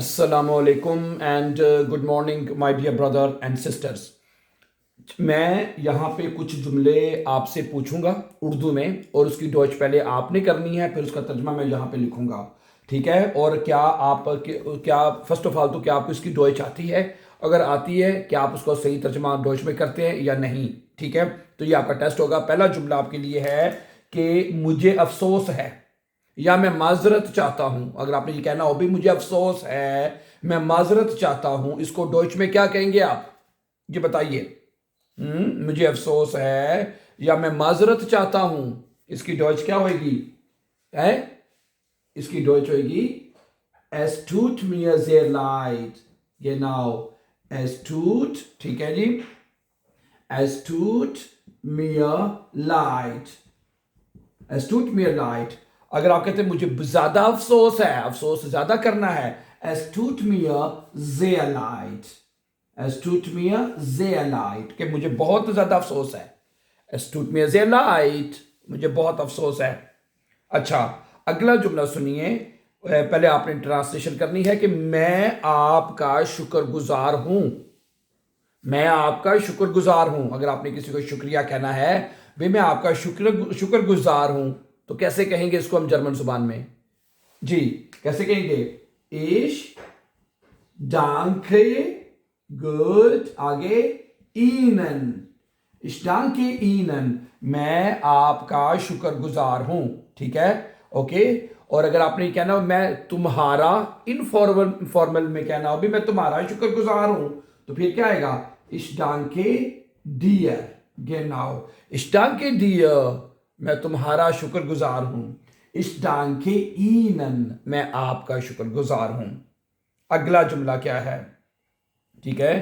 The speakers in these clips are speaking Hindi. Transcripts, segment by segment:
Assalamualaikum and good morning my dear brother and sisters। मैं यहाँ पे कुछ जुमले आपसे पूछूंगा उर्दू में और उसकी डॉच पहले आपने करनी है, फिर उसका तर्जमा मैं यहाँ पे लिखूंगा। ठीक है? और क्या फर्स्ट ऑफ ऑल तो क्या आपको इसकी डॉच आती है? अगर आती है, क्या आप उसका सही तर्जमा डॉच में करते हैं या नहीं? ठीक है, तो ये आपका टेस्ट होगा। पहला जुमला आपके लिए है कि मुझे अफसोस है या मैं माजरत चाहता हूं। अगर आपने ये कहना हो भी मुझे अफसोस है, मैं माजरत चाहता हूं, इसको डॉच में क्या कहेंगे आप? ये बताइए। मुझे अफसोस है या मैं माजरत चाहता हूं, इसकी डॉच क्या होगी? है इसकी डॉच होगी Es tut mir sehr leid। genau, Es tut, ठीक है जी, Es tut mir leid। Es tut mir leid। अगर आप कहते हैं मुझे ज्यादा अफसोस है, अफसोस ज्यादा करना है, Es tut mir sehr leid। Es tut mir sehr leid कि मुझे बहुत ज्यादा अफसोस है। Es tut mir sehr leid, मुझे बहुत अफसोस है। अच्छा, अगला जुमला सुनिए। पहले आपने ट्रांसलेशन करनी है कि मैं आपका शुक्रगुजार हूं। मैं आपका शुक्रगुजार हूं। अगर आपने किसी को शुक्रिया कहना है, भाई मैं आपका शुक्रगुजार हूं, तो कैसे कहेंगे इसको हम जर्मन जुबान में? जी, कैसे कहेंगे? Ich danke, गुड, आगे Ihnen। Ich danke Ihnen, मैं आपका शुक्रगुजार हूं। ठीक है, ओके। और अगर आपने कहना हो मैं तुम्हारा, इनफॉर्मल में कहना हो भी मैं तुम्हारा शुक्रगुजार हूं, तो फिर क्या आएगा? Ich danke dir। genau, Ich danke dir, मैं तुम्हारा शुक्रगुजार हूं। Ich danke Ihnen, मैं आपका शुक्रगुजार हूं। अगला जुमला क्या है? ठीक है,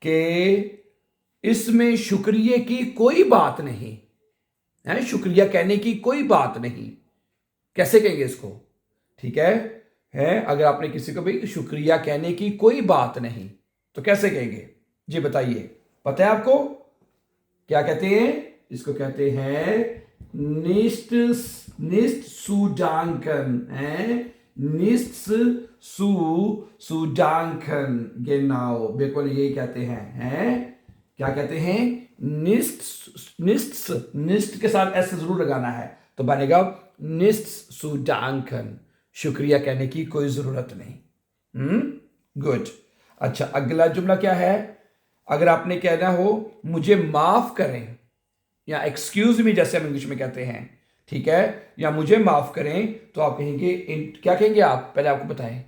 कि इसमें शुक्रिया की कोई बात नहीं है, शुक्रिया कहने की कोई बात नहीं। कैसे कहेंगे इसको? ठीक है, अगर आपने किसी को भी शुक्रिया कहने की कोई बात नहीं, तो कैसे कहेंगे? जी बताइए, पता है आपको क्या कहते हैं? इसको कहते हैं निस्ट सुडांकन है, निस्ट सुडांकन। genau, बिल्कुल यही कहते हैं। क्या कहते हैं? निस्ट के साथ एस जरूर लगाना है, तो बनेगा निस्ट सुडांकन, शुक्रिया कहने की कोई जरूरत नहीं। गुड। अच्छा, अगला जुमला क्या है? अगर आपने कहना हो मुझे माफ करें, या एक्सक्यूज मी जैसे हम इंग्लिश में कहते हैं, ठीक है, या मुझे माफ करें, तो आप कहेंगे क्या कहेंगे आप? पहले आपको बताएं।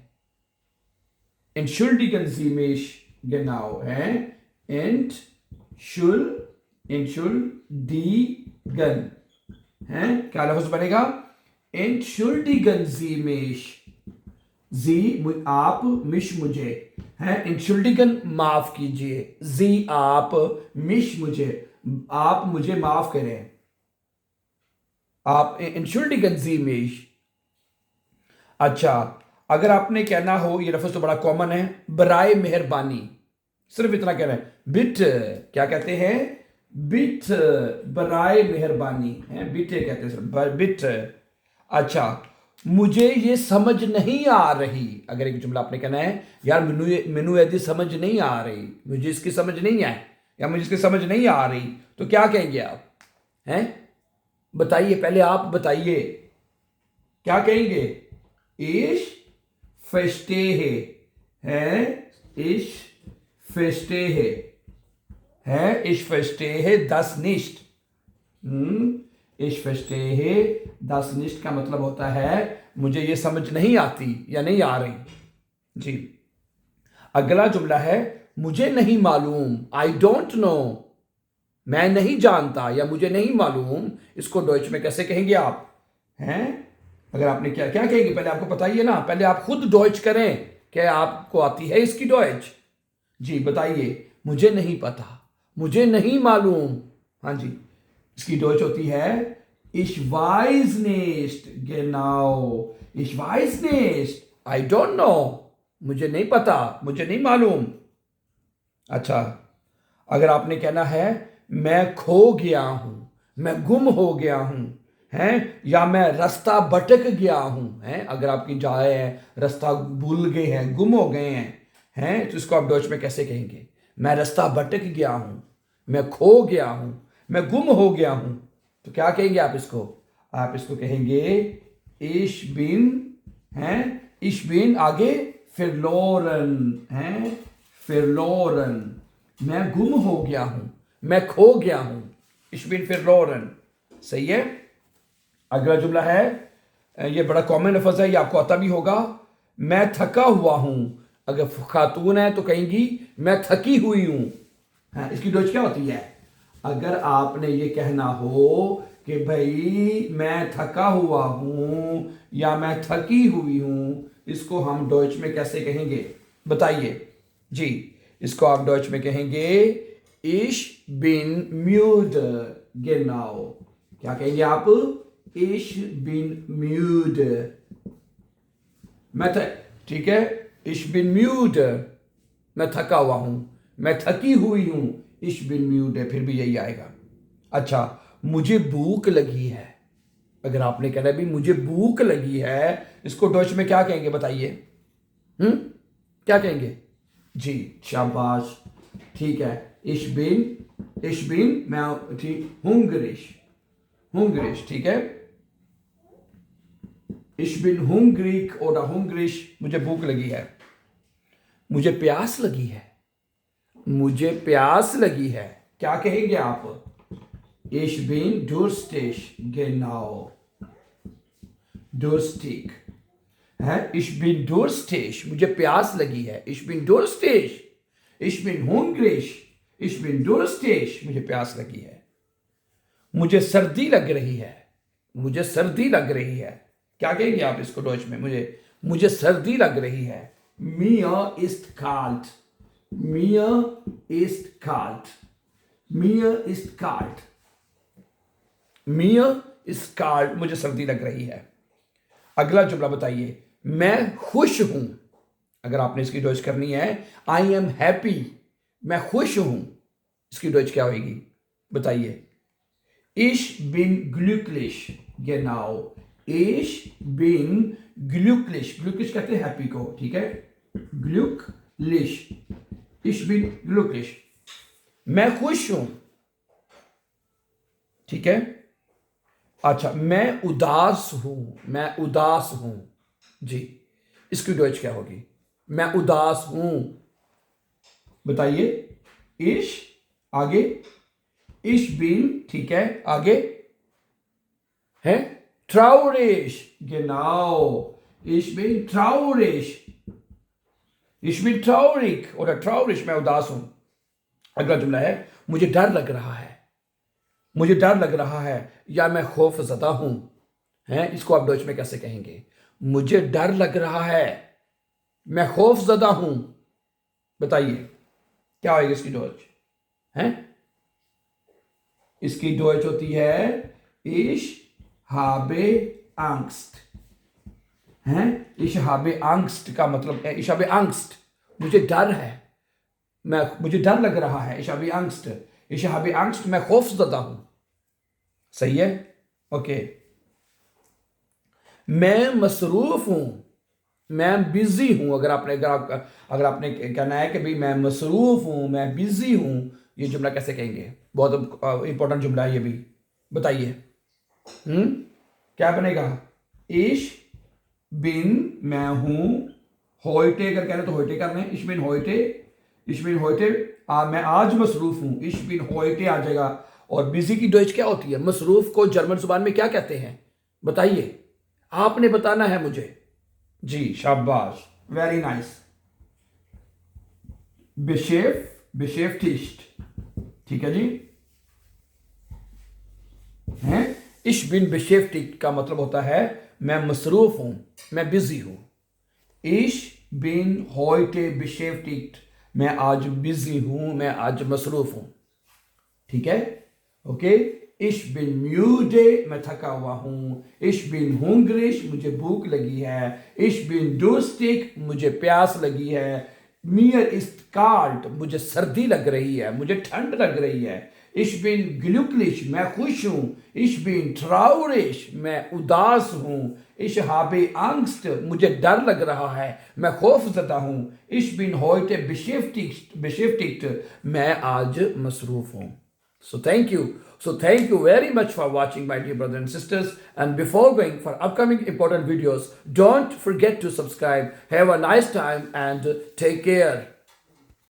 Entschuldigen Sie mich, genau है। Entschuldigen है, क्या लफ्ज बनेगा? Entschuldigen Sie mich। जी आप, मिश मुझे है। Entschuldigen माफ कीजिए, जी आप, मिश मुझे, आप मुझे माफ करें। आप Entschuldigen Sie mich। अच्छा, अगर आपने कहना हो, ये लफ्ज तो बड़ा कॉमन है, बराए मेहरबानी, सिर्फ इतना कहना है, बिट, क्या कहते हैं? बिट, बराए मेहरबानी है, बिटे कहते हैं सिर्फ, बिट। अच्छा, मुझे ये समझ नहीं आ रही। अगर एक जुमला आपने कहना है यार मैनू यदि समझ नहीं आ रही, मुझे इसकी समझ नहीं है, या मुझे इसकी समझ नहीं आ रही, तो क्या कहेंगे आप? हैं, बताइए, पहले आप बताइए क्या कहेंगे? Ich verstehe है, ich verstehe है, ich verstehe das nicht। Ich verstehe das nicht का मतलब होता है मुझे ये समझ नहीं आती या नहीं आ रही। जी, अगला जुमला है मुझे नहीं मालूम, आई डोंट नो, मैं नहीं जानता या मुझे नहीं मालूम, इसको डॉइच में कैसे कहेंगे आप? हैं, अगर आपने क्या क्या कहेंगे? पहले आपको बताइए ना, पहले आप खुद डॉइच करें, क्या आपको आती है इसकी डॉइच? जी बताइए, मुझे नहीं पता, मुझे नहीं मालूम। हाँ जी, इसकी डॉइच होती है Ich weiß nicht। genau, Ich weiß nicht, I don't know, मुझे नहीं पता, मुझे नहीं मालूम। अच्छा, अगर आपने कहना है मैं खो गया हूं, मैं गुम हो गया हूं, हैं, या मैं रास्ता भटक गया हूं, हैं, अगर आपकी जाए है, रास्ता भूल गए हैं, गुम हो गए हैं, तो इसको आप डॉच में कैसे कहेंगे? मैं रास्ता भटक गया हूं, मैं खो गया हूं, मैं गुम हो गया हूं, तो क्या कहेंगे आप इसको? आप इसको कहेंगे इश बिन, हैं, इश बिन आगे फिरलोरन, हैं, फिरलोरन, मैं गुम हो गया हूं, मैं खो गया हूं, इश बिन फिरलोरन। सही है। अगला जुमला है, ये बड़ा कॉमन लफ्ज है, ये आपको आता भी होगा, मैं थका हुआ हूं। अगर खातून है तो कहेंगी मैं थकी हुई हूं। हाँ, इसकी डोज क्या होती है? अगर आपने ये कहना हो कि भाई मैं थका हुआ हूं या मैं थकी हुई हूं, इसको हम डॉइच में कैसे कहेंगे? बताइए जी। इसको आप डॉइच में कहेंगे इश बिन म्यूड गेनाओ। क्या कहेंगे आप? इश बिन म्यूड। मैं ठीक है, इश बिन म्यूड, मैं थका हुआ हूं, मैं थकी हुई हूं, इश बिन म्यूड है, फिर भी यही आएगा। अच्छा, मुझे भूख लगी है। अगर आपने कहना भी मुझे भूख लगी है, इसको डच में क्या कहेंगे? बताइए। क्या कहेंगे? जी, शाबाश, ठीक है। इश बिन मैं ठीक, हुंगरिश, ठीक है। इश बिन हुंगरिक oder हुंगरिश, मुझे भूख लगी है, मुझे प्यास लगी है, मुझे प्यास लगी है। क्या कहेंगे आप? Ich bin durstig, genau. Durstig है, ich bin durstig, मुझे प्यास लगी है, ich bin durstig, ich bin hungrig, ich bin durstig, मुझे प्यास लगी है। मुझे सर्दी लग रही है, मुझे सर्दी लग रही है। क्या कहेंगे आप इसको डॉच में? मुझे सर्दी लग रही है। Mir ist kalt, mir ist kalt, mir ist kalt, mir ist kalt, मुझे सर्दी लग रही है। अगला जुमला बताइए, मैं खुश हूं। अगर आपने इसकी डॉच करनी है, आई एम हैप्पी, मैं खुश हूं, इसकी डॉच क्या होगी? बताइए। Ich bin glücklich, genau. Ich bin glücklich, glücklich कहते हैं हैप्पी को, ठीक है। glücklich, ich bin glücklich, मैं खुश हूं, ठीक है। अच्छा, मैं उदास हूं, जी, इसकी डॉच क्या होगी? मैं उदास हूं, बताइए। इश आगे, इश बिन, ठीक है, आगे है ट्राउरिश, genau. Ich bin traurig, ich bin traurig oder traurig, मैं उदास हूं। अगला जुमला है, मुझे डर लग रहा है, मुझे डर लग रहा है, या मैं खौफ ज़दा हूं, हैं, इसको आप डच में कैसे कहेंगे? मुझे डर लग रहा है, मैं खौफ ज़दा हूं, बताइए क्या होगी इसकी डच? हैं, इसकी डच होती है ich habe Angst, हैं, ich habe Angst का मतलब है ich habe Angst, मुझे डर है, मुझे डर लग रहा है, ich habe Angst, ich habe Angst, मैं खौफ ज़दा हूं। सही है, ओके। मैं मसरूफ हूं, मैं बिजी हूं। अगर आपने कहना है कि भाई मैं मसरूफ हूं, मैं बिजी हूं, ये जुमला कैसे कहेंगे? बहुत इंपॉर्टेंट जुमला है ये भी, बताइए। क्या बनेगा? इश बिन, मैं हूं, होइटे अगर कहना तो होइटे करना है, इश बिन होइटे, मैं आज मसरूफ हूं, इश बिन होइटे आ जाएगा। और बिजी की डॉच क्या होती है? मसरूफ को जर्मन जुबान में क्या कहते हैं? बताइए, आपने बताना है मुझे। जी, शाबाश, वेरी नाइस। बेशेफ्टिस्ट, ठीक है जी, हैं। इश बिन बेशेफ्टिक का मतलब होता है मैं मसरूफ हूं, मैं बिजी हूं। इश बिन होइटे बेशेफ्टिक, मैं आज बिजी हूं, मैं आज मसरूफ हूं, ठीक है, ओके। इश बिन म्यूडे, मैं थका हुआ हूं। इश बिन हुंगरिश, मुझे भूख लगी है। इश बिन डुस्टिक, मुझे प्यास लगी है। मियर इस्ट काल्ट, मुझे सर्दी लग रही है, मुझे ठंड लग रही है। Ich bin glücklich, मैं खुश हूँ. Ich bin traurig, मैं उदास हूँ. Ich habe Angst, मुझे डर लग रहा है, मैं खौफजदा हूँ. Ich bin heute beschäftigt, मैं आज मसरूफ हूँ. So thank you. So thank you very much for watching, my dear brothers and sisters. And before going for upcoming important videos, don't forget to subscribe. Have a nice time and take care.